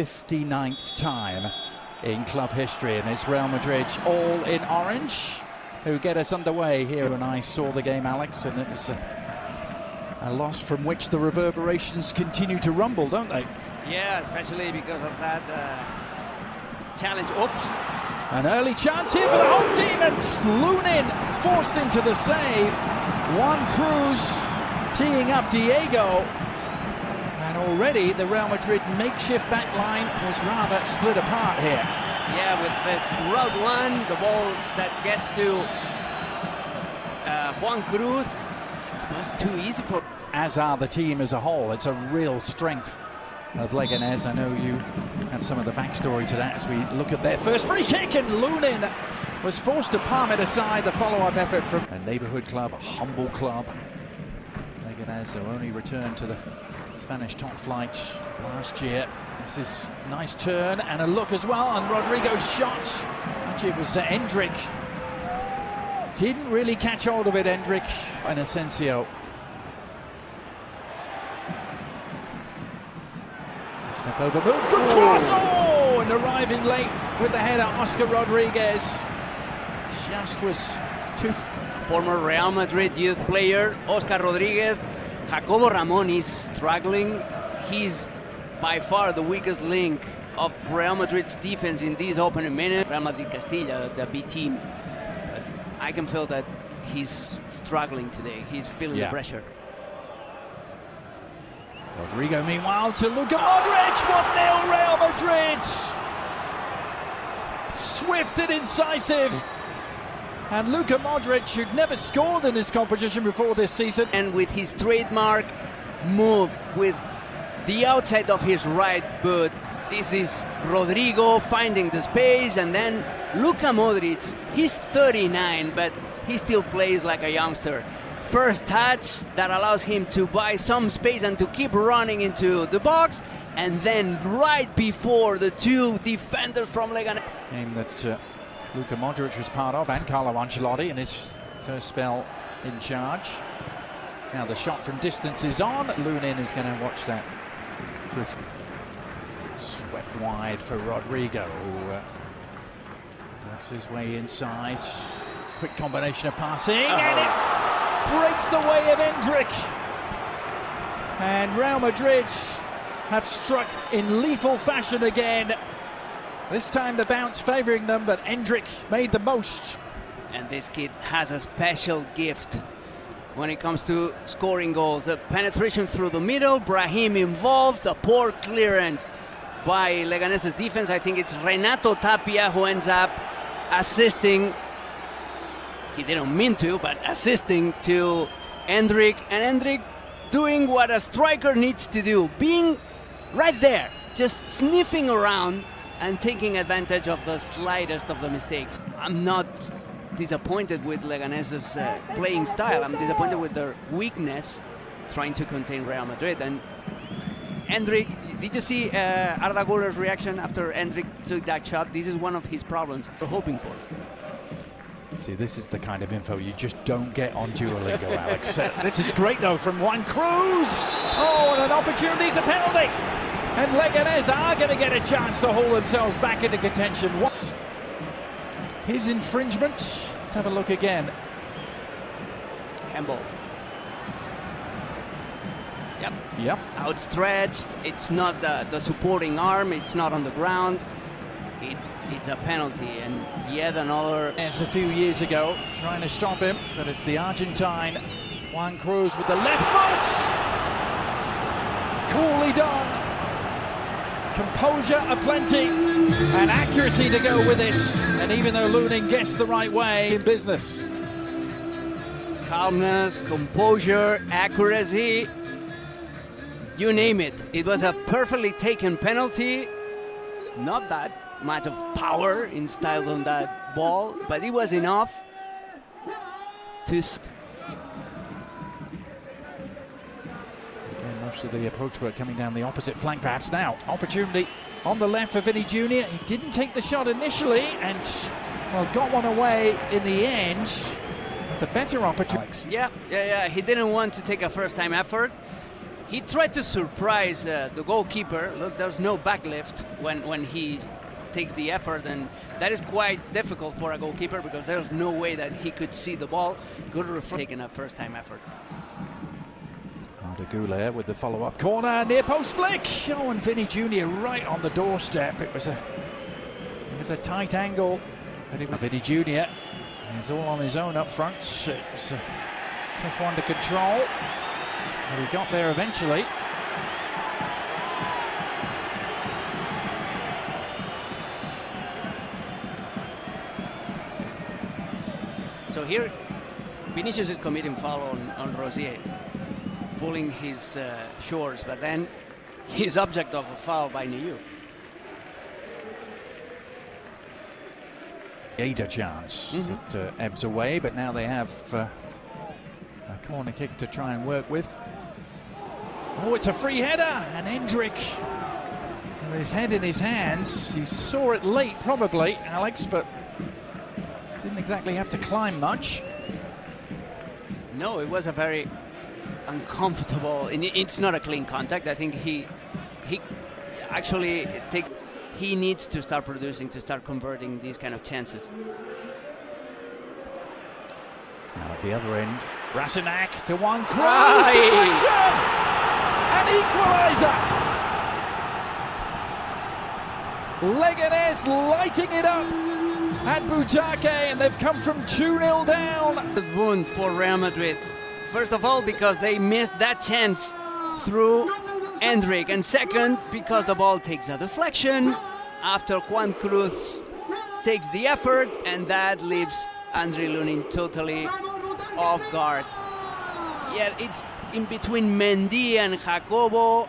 59th time in club history, and it's Real Madrid all in orange who get us underway here. And I saw the game, Alex, and it was a loss from which the reverberations continue to rumble, don't they? Yeah, especially because of that challenge. Oops. An early chance here for the home team, and Leganes forced into the save. Juan Cruz teeing up Diego. And already the Real Madrid makeshift back line was rather split apart here. Yeah, with this route one, the ball that gets to Juan Cruz, it was too easy for... As are the team as a whole. It's a real strength of Leganes. I know you have some of the backstory to that as we look at their first free kick, and Leganes was forced to palm it aside. The follow-up effort from a neighborhood club, a humble club. Leganes, who only returned to the Spanish top flight last year. This is a nice turn and a look as well, and Rodrigo's shot. Actually, it was Endrick. Didn't really catch hold of it, Endrick and Asensio. Step over move, good cross! Oh, and arriving late with the header, Oscar Rodriguez. Just was too... Former Real Madrid youth player, Oscar Rodriguez. Jacobo Ramon is struggling. He's by far the weakest link of Real Madrid's defense in these opening minutes. Real Madrid Castilla, the B team. But I can feel that he's struggling today. He's feeling the pressure. Rodrigo, meanwhile, to Luka Modric. 1-0 Real Madrid. Swift and incisive. And Luka Modric, who'd never scored in this competition before this season. And with his trademark move with the outside of his right boot, this is Rodrigo finding the space, and then Luka Modric, he's 39, but he still plays like a youngster. First touch that allows him to buy some space and to keep running into the box, and then right before the two defenders from Leganes. Game that Luka Modric was part of, and Carlo Ancelotti in his first spell in charge. Now the shot from distance is on. Leganes is going to watch that drift. Swept wide for Rodrigo, who works his way inside. Quick combination of passing, and it breaks the way of Endrick. And Real Madrid have struck in lethal fashion again. This time the bounce favouring them, but Endrick made the most. And this kid has a special gift when it comes to scoring goals. The penetration through the middle, Brahim involved, a poor clearance by Leganes' defense. I think it's Renato Tapia who ends up assisting. He didn't mean to, but assisting to Endrick. And Endrick doing what a striker needs to do, being right there, just sniffing around and taking advantage of the slightest of the mistakes. I'm not disappointed with Leganes' playing style. I'm disappointed with their weakness trying to contain Real Madrid. And Endrick, did you see Arda Güller's reaction after Endrick took that shot? This is one of his problems we're hoping for. See, this is the kind of info you just don't get on Duolingo, Alex. This is great, though, from Juan Cruz. Oh, and an opportunity, it's a penalty. And Leganes are going to get a chance to haul themselves back into contention. What's his infringement? Let's have a look again. Handball. Yep. Outstretched. It's not the supporting arm. It's not on the ground. It's a penalty, and yet another. Yes, a few years ago, trying to stop him, but it's the Argentine Juan Cruz with the left foot. Coolly done. Composure aplenty and accuracy to go with it. And even though Leganes gets the right way in business. Calmness, composure, accuracy, you name it. It was a perfectly taken penalty. Not that much of power in style on that ball, but it was enough to... Most of the approach work coming down the opposite flank, perhaps now. Opportunity on the left for Vinny Jr. He didn't take the shot initially and, well, got one away in the end. The better opportunity. Yeah. He didn't want to take a first-time effort. He tried to surprise the goalkeeper. Look, there's no backlift when he takes the effort, and that is quite difficult for a goalkeeper because there's no way that he could see the ball. Good taking a first-time effort. Goulet with the follow-up corner, near post flick. Oh, and Vinny Jr. right on the doorstep. It was a tight angle, but Vinny Jr. He's all on his own up front. It's a tough one to control, but he got there eventually. So here, Vinicius is committing foul on Rosier, pulling his shorts, but then he's object of a foul by Niu. A chance that ebbs away, but now they have a corner kick to try and work with. Oh, it's a free header, and Hendrik with his head in his hands. He saw it late, probably, Alex, but didn't exactly have to climb much. No, it was a very uncomfortable, and it's not a clean contact. I think he actually takes. He needs to start producing, to start converting these kind of chances. Now at the other end, Brasinac to one cross, deflection, an equaliser. Leganes lighting it up at Butake, and they've come from 2-0 down. The wound for Real Madrid. First of all, because they missed that chance through Hendrik, and second, because the ball takes a deflection after Juan Cruz takes the effort, and that leaves Andre Lunin totally off guard. Yeah, it's in between Mendy and Jacobo.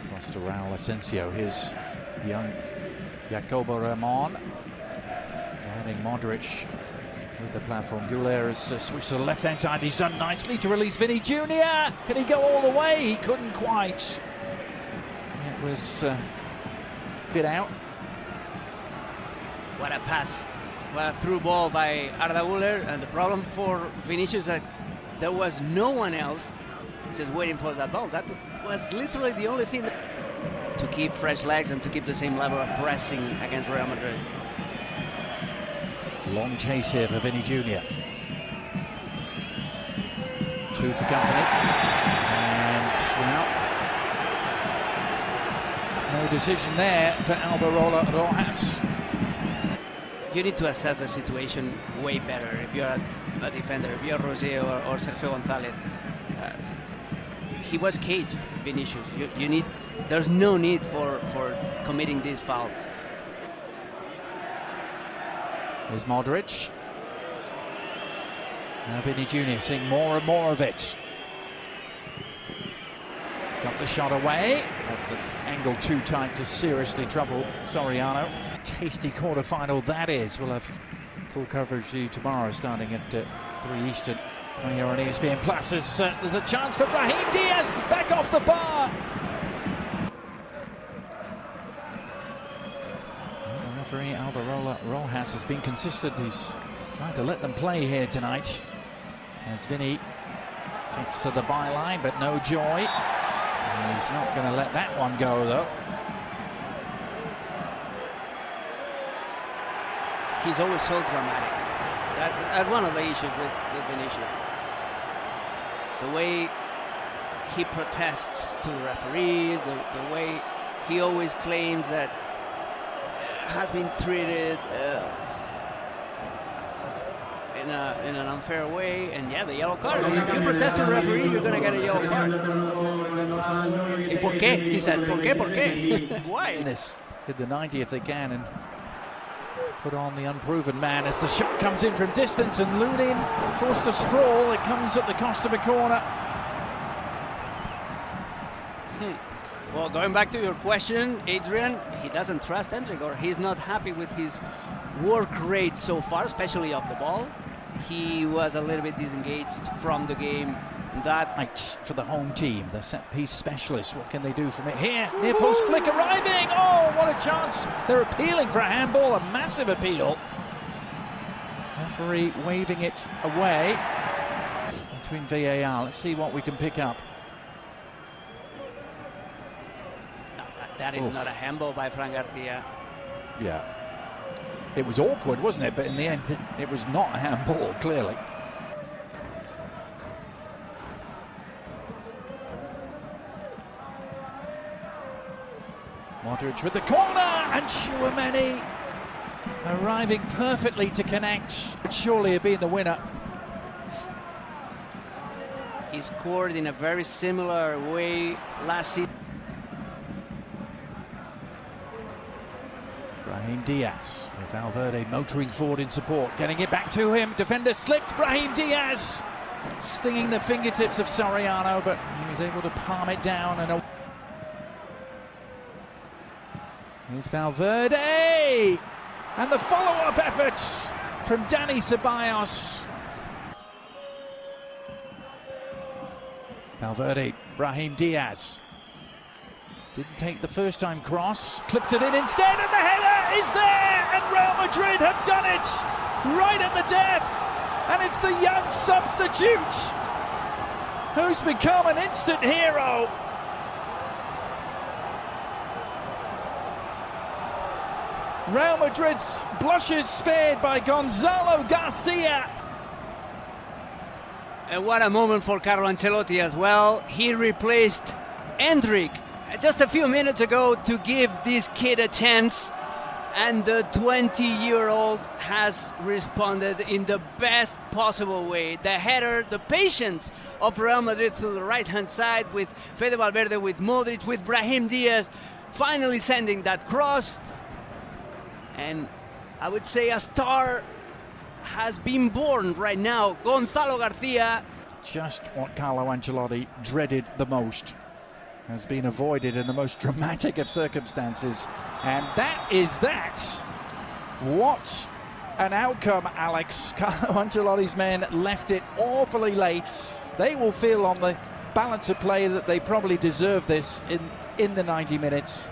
Cross to Raul Asensio, his young Jacobo Ramon. Riding Modric with the platform. Goulet has switched to the left-hand side. He's done nicely to release Vinny Jr. Can he go all the way? He couldn't quite. It was a bit out. What a pass. What a through ball by Arda Güler. And the problem for Vinicius is that there was no one else just waiting for that ball. That was literally the only thing to keep fresh legs and to keep the same level of pressing against Real Madrid. Long chase here for Vinny Jr. Two for company. And well, no decision there for Alberola Rojas. You need to assess the situation way better if you're a defender, if you're Rosier or Sergio González. He was caged, Vinicius. There's no need for committing this foul. Here's Modric. Now Vinny Jr. seeing more and more of it. Got the shot away, but the angle too tight to seriously trouble Soriano. A tasty quarter-final that is. We'll have full coverage for you tomorrow starting at 3 Eastern right here on ESPN Plus. There's a chance for Brahim Diaz, back off the bar. The referee Alberola Rojas has been consistent. He's trying to let them play here tonight. As Vinny gets to the byline, but no joy. He's not going to let that one go, though. He's always so dramatic. That's one of the issues with Vinicius. The way he protests to the referees, the way he always claims that has been treated in an unfair way, and yeah, the yellow card. If you protest to the referee, you're going to get a yellow card. ¿Por qué? He says, ¿por qué? ¿Por qué? Why? This did the 90 if they can and put on the unproven man as the shot comes in from distance, and Lunin forced to sprawl. It comes at the cost of a corner. Well, going back to your question, Adrian, he doesn't trust Hendrik, or he's not happy with his work rate so far, especially off the ball. He was a little bit disengaged from the game. That for the home team, the set-piece specialists. What can they do from it here? Near post flick arriving. Oh, what a chance! They're appealing for a handball, a massive appeal. Referee waving it away. between VAR. Let's see what we can pick up. No, that is not a handball by Fran Garcia. Yeah. It was awkward, wasn't it? But in the end, it was not a handball, clearly. Modric with the corner, and Tchouaméni arriving perfectly to connect. Surely have been the winner. He scored in a very similar way last season. Brahim Diaz with Valverde motoring forward in support, getting it back to him. Defender slipped. Brahim Diaz stinging the fingertips of Soriano, but he was able to palm it down. And here's Valverde, and the follow-up efforts from Dani Ceballos. Valverde, Brahim Diaz. Didn't take the first time cross, clips it in instead, and the header is there, and Real Madrid have done it right at the death, and it's the young substitute who's become an instant hero. Real Madrid's blushes spared by Gonzalo Garcia. And what a moment for Carlo Ancelotti as well. He replaced Endrick just a few minutes ago to give this kid a chance, and the 20-year-old has responded in the best possible way. The header, the patience of Real Madrid through the right-hand side with Fede Valverde, with Modric, with Brahim Diaz, finally sending that cross. And I would say a star has been born right now. Gonzalo Garcia. Just what Carlo Ancelotti dreaded the most has been avoided in the most dramatic of circumstances. And that is that. What an outcome, Alex. Carlo Ancelotti's men left it awfully late. They will feel on the balance of play that they probably deserve this in the 90 minutes.